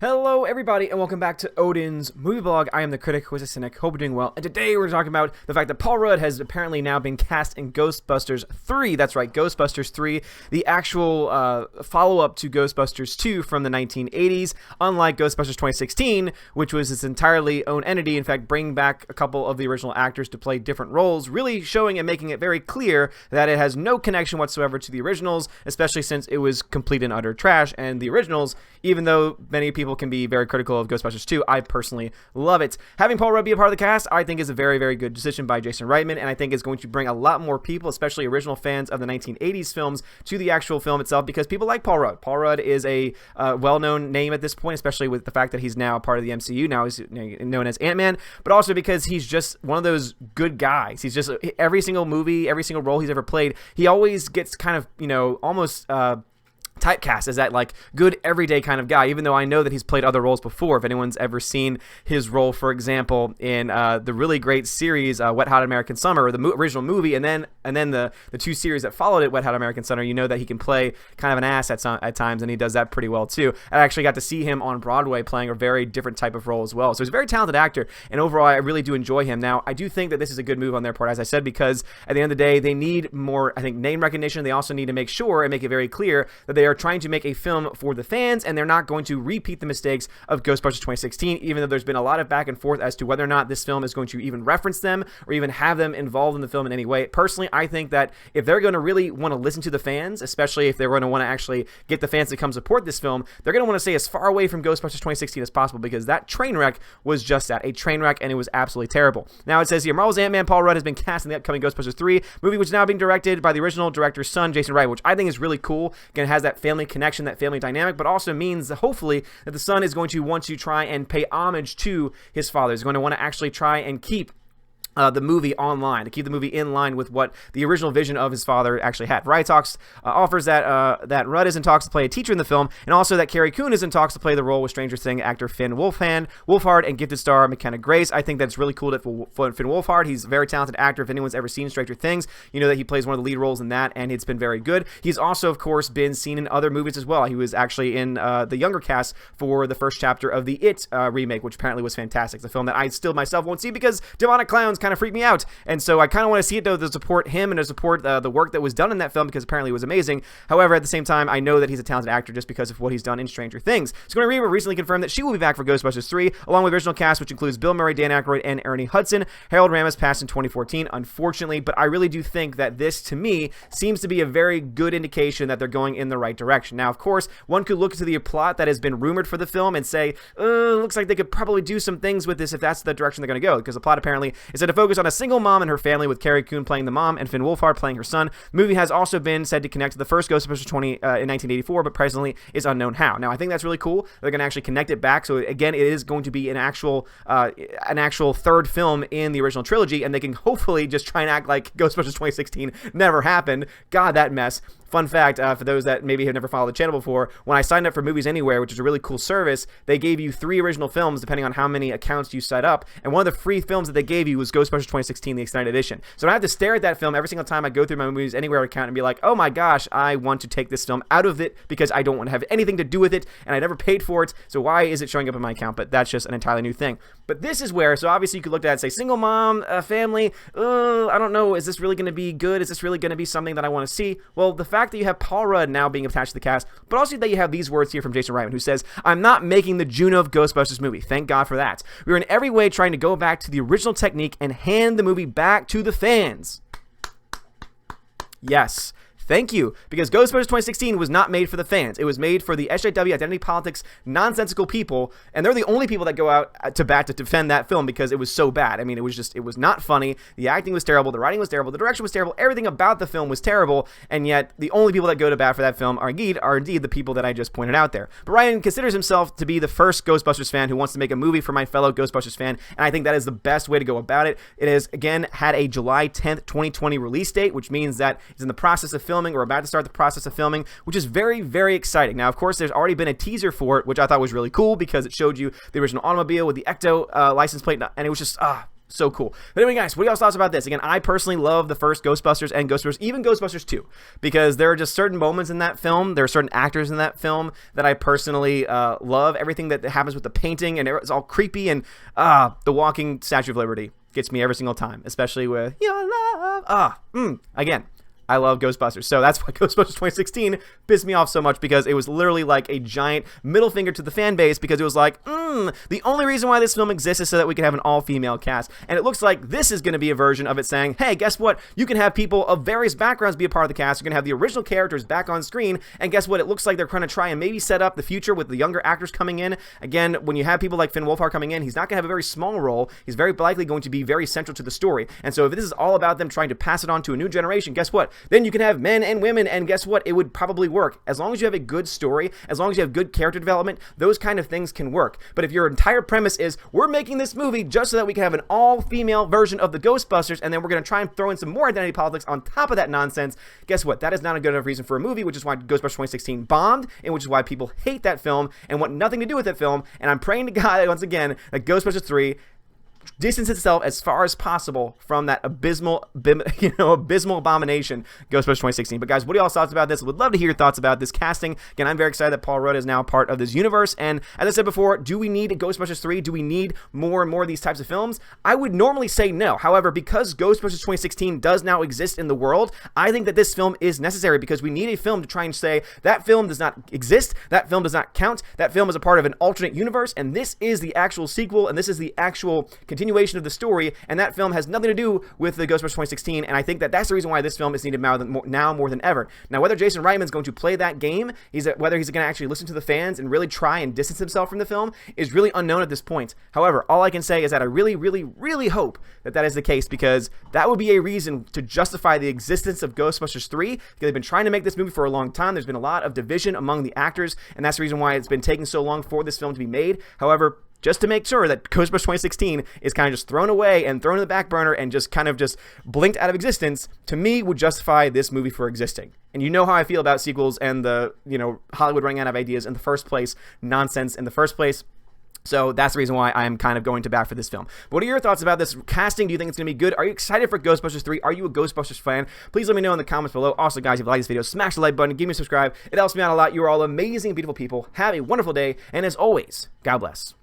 Hello everybody and welcome back to Odin's Movie Blog. I am the critic, who is a cynic. Hope you're doing well. And today we're talking about the fact that Paul Rudd has apparently now been cast in Ghostbusters 3. That's right, Ghostbusters 3, the actual follow-up to Ghostbusters 2 from the 1980s. Unlike Ghostbusters 2016, which was its entirely own entity, in fact bringing back a couple of the original actors to play different roles, really showing and making it very clear that it has no connection whatsoever to the originals, especially since it was complete and utter trash. And the originals, even though many people can be very critical of Ghostbusters 2, I personally love it. Having Paul Rudd be a part of the cast, I think is a very, very good decision by Jason Reitman, and I think is going to bring a lot more people, especially original fans of the 1980s films, to the actual film itself, because people like Paul Rudd. Paul Rudd is a well-known name at this point, especially with the fact that he's now part of the MCU. Now he's known as Ant-Man, but also because he's just one of those good guys. He's just, every single movie, every single role he's ever played, he always gets kind of, almost typecast as that like good everyday kind of guy, even though I know that he's played other roles before. If anyone's ever seen his role, for example, in the really great series Wet Hot American Summer, or the original movie, and then the two series that followed it, Wet Hot American Summer, you know that he can play kind of an ass at times, and he does that pretty well too. I actually got to see him on Broadway playing a very different type of role as well. So he's a very talented actor, and overall I really do enjoy him. Now I do think that this is a good move on their part, as I said, because at the end of the day they need more, I think, name recognition. They also need to make sure and make it very clear that they are trying to make a film for the fans, and they're not going to repeat the mistakes of Ghostbusters 2016, even though there's been a lot of back and forth as to whether or not this film is going to even reference them or even have them involved in the film in any way. Personally, I think that if they're going to really want to listen to the fans, especially if they're going to want to actually get the fans to come support this film, they're going to want to stay as far away from Ghostbusters 2016 as possible, because that train wreck was just that, a train wreck, and it was absolutely terrible. Now it says here, Marvel's Ant-Man Paul Rudd has been cast in the upcoming Ghostbusters 3 movie, which is now being directed by the original director's son, Jason Wright, which I think is really cool. Again, it has that family connection, that family dynamic, but also means that hopefully that the son is going to want to try and pay homage to his father. He's going to want to actually try and keep the movie online, to keep the movie in line with what the original vision of his father actually had. Wright offers that Rudd is in talks to play a teacher in the film, and also that Carrie Coon is in talks to play the role with Stranger Things actor Finn Wolfhard, and gifted star McKenna Grace. I think that's really cool that for Finn Wolfhard, he's a very talented actor. If anyone's ever seen Stranger Things, you know that he plays one of the lead roles in that, and it's been very good. He's also, of course, been seen in other movies as well. He was actually in the younger cast for the first chapter of the It remake, which apparently was fantastic. It's a film that I still myself won't see because demonic clowns kind of freak me out, and so I kind of want to see it though, to support him and to support the work that was done in that film, because apparently it was amazing. However, at the same time, I know that he's a talented actor just because of what he's done in Stranger Things. Sigourney Weaver recently confirmed that she will be back for Ghostbusters 3, along with the original cast, which includes Bill Murray, Dan Aykroyd, and Ernie Hudson. Harold Ramis passed in 2014, unfortunately, but I really do think that this, to me, seems to be a very good indication that they're going in the right direction. Now, of course, one could look into the plot that has been rumored for the film and say, looks like they could probably do some things with this if that's the direction they're going to go, because the plot apparently is set to focus on a single mom and her family, with Carrie Coon playing the mom and Finn Wolfhard playing her son. The movie has also been said to connect to the first Ghostbusters in 1984, but presently is unknown how. Now, I think that's really cool. They're going to actually connect it back, so again, it is going to be an actual third film in the original trilogy, and they can hopefully just try and act like Ghostbusters 2016 never happened. God, that mess. Fun fact, for those that maybe have never followed the channel before, when I signed up for Movies Anywhere, which is a really cool service, they gave you 3 original films depending on how many accounts you set up, and one of the free films that they gave you was Ghostbusters 2016, the extended edition. So I have to stare at that film every single time I go through my Movies Anywhere account and be like, oh my gosh, I want to take this film out of it because I don't want to have anything to do with it, and I never paid for it, so why is it showing up in my account? But that's just an entirely new thing. But this is where, so obviously you could look at it and say, single mom, family, I don't know, is this really going to be good? Is this really going to be something that I want to see? Well, the fact that you have Paul Rudd now being attached to the cast, but also that you have these words here from Jason Reitman, who says, I'm not making the Juno of Ghostbusters movie. Thank God for that. We are in every way trying to go back to the original technique and hand the movie back to the fans. Yes. Thank you, because Ghostbusters 2016 was not made for the fans. It was made for the SJW, identity politics, nonsensical people, and they're the only people that go out to bat to defend that film because it was so bad. I mean, it was not funny. The acting was terrible. The writing was terrible. The direction was terrible. Everything about the film was terrible, and yet the only people that go to bat for that film are indeed the people that I just pointed out there. But Ryan considers himself to be the first Ghostbusters fan who wants to make a movie for my fellow Ghostbusters fan, and I think that is the best way to go about it. It has, again, had a July 10th, 2020 release date, which means that it's in the process of filming. We're about to start the process of filming, which is very, very exciting. Now, of course, there's already been a teaser for it, which I thought was really cool because it showed you the original automobile with the Ecto license plate, and it was just So cool. But anyway, guys, what are y'all's thoughts about this? Again, I personally love the first Ghostbusters and Ghostbusters, even Ghostbusters 2, because there are just certain moments in that film, there are certain actors in that film that I personally love. Everything that happens with the painting, and it's all creepy, and the walking Statue of Liberty gets me every single time, especially with your love. Again, I love Ghostbusters. So that's why Ghostbusters 2016 pissed me off so much, because it was literally like a giant middle finger to the fan base, because it was like, the only reason why this film exists is so that we can have an all-female cast. And it looks like this is going to be a version of it saying, hey, guess what? You can have people of various backgrounds be a part of the cast. You're going to have the original characters back on screen. And guess what? It looks like they're going to try and maybe set up the future with the younger actors coming in. Again, when you have people like Finn Wolfhard coming in, he's not going to have a very small role. He's very likely going to be very central to the story. And so if this is all about them trying to pass it on to a new generation, guess what? Then you can have men and women, and guess what? It would probably work. As long as you have a good story, as long as you have good character development, those kind of things can work. But if your entire premise is, we're making this movie just so that we can have an all-female version of the Ghostbusters, and then we're going to try and throw in some more identity politics on top of that nonsense, guess what? That is not a good enough reason for a movie, which is why Ghostbusters 2016 bombed, and which is why people hate that film and want nothing to do with that film. And I'm praying to God, once again, that Ghostbusters 3 distance itself as far as possible from that abysmal abomination, Ghostbusters 2016. But guys, what are y'all's thoughts about this? Would love to hear your thoughts about this casting. Again, I'm very excited that Paul Rudd is now part of this universe. And as I said before, do we need Ghostbusters 3? Do we need more and more of these types of films? I would normally say no. However, because Ghostbusters 2016 does now exist in the world, I think that this film is necessary, because we need a film to try and say that film does not exist, that film does not count, that film is a part of an alternate universe, and this is the actual sequel, and this is the actual continuation of the story, and that film has nothing to do with the Ghostbusters 2016, and I think that that's the reason why this film is needed now more than ever. Now, whether Jason Reitman's going to play that game, whether he's going to actually listen to the fans and really try and distance himself from the film, is really unknown at this point. However, all I can say is that I really, really, really hope that that is the case, because that would be a reason to justify the existence of Ghostbusters 3, because they've been trying to make this movie for a long time. There's been a lot of division among the actors, and that's the reason why it's been taking so long for this film to be made. However, just to make sure that Ghostbusters 2016 is kind of just thrown away and thrown in the back burner and just kind of just blinked out of existence, to me would justify this movie for existing. And you know how I feel about sequels and the, Hollywood running out of ideas in the first place, nonsense in the first place. So that's the reason why I'm kind of going to bat for this film. What are your thoughts about this casting? Do you think it's going to be good? Are you excited for Ghostbusters 3? Are you a Ghostbusters fan? Please let me know in the comments below. Also, guys, if you like this video, smash the like button, give me a subscribe. It helps me out a lot. You are all amazing, beautiful people. Have a wonderful day. And as always, God bless.